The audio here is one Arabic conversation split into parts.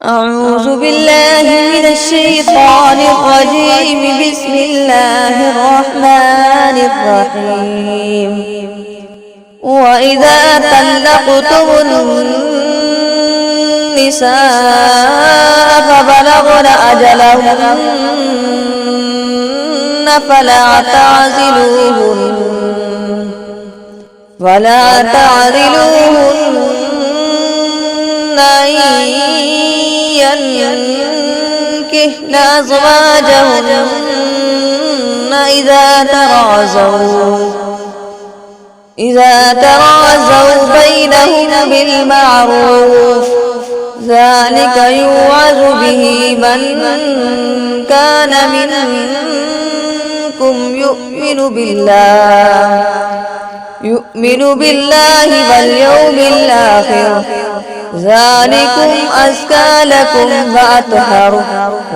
أعوذ بالله من الشيطان الرجيم. بسم الله الرحمن الرحيم. وإذا طلقتم النساء فبلغن أجلهن فلا تعذلوهن أن ينكحن أزواجهن إذا تراضوا بينهم بالمعروف، ذلك يوعظ به من كان منكم يؤمن بالله واليوم الآخر، ذلكم أزكى لكم وأطهر،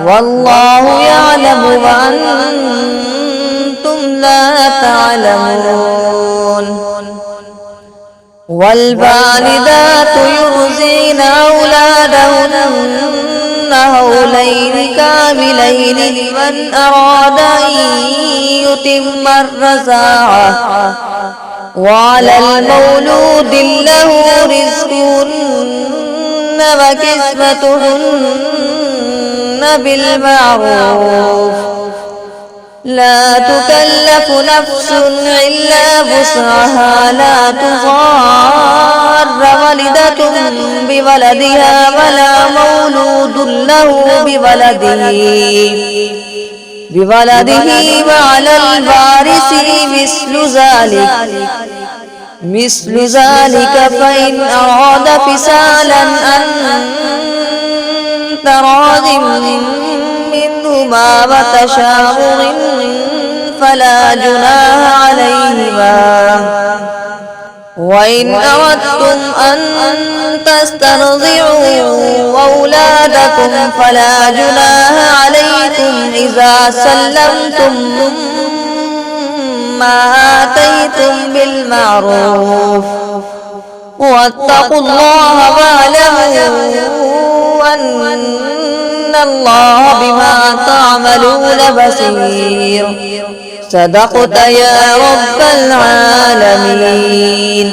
والله يعلم وأنتم لا تعلمون. والوالدات يرضعن أولادهن حولين كاملين لمن أراد أن يتم الرضاعة، وعلى المولود له رزقهن وكسوتهن بالمعروف، لا تكلف نفس إلا وسعها، لا تضار والدة بولدها ولا مولود له بولده، وعلى الوارث مثل ذلك فإن أراد فصالا عن تراض منهما وتشاور فلا جناح عليهما. وإن أردتم أن تسترضعوا أولادكم فلا جناح عليكم إذا سلمتم ما آتيتم بالمعروف، واتقوا الله واعلموا أن الله بما تعملون بصير. صدقت يا رب العالمين.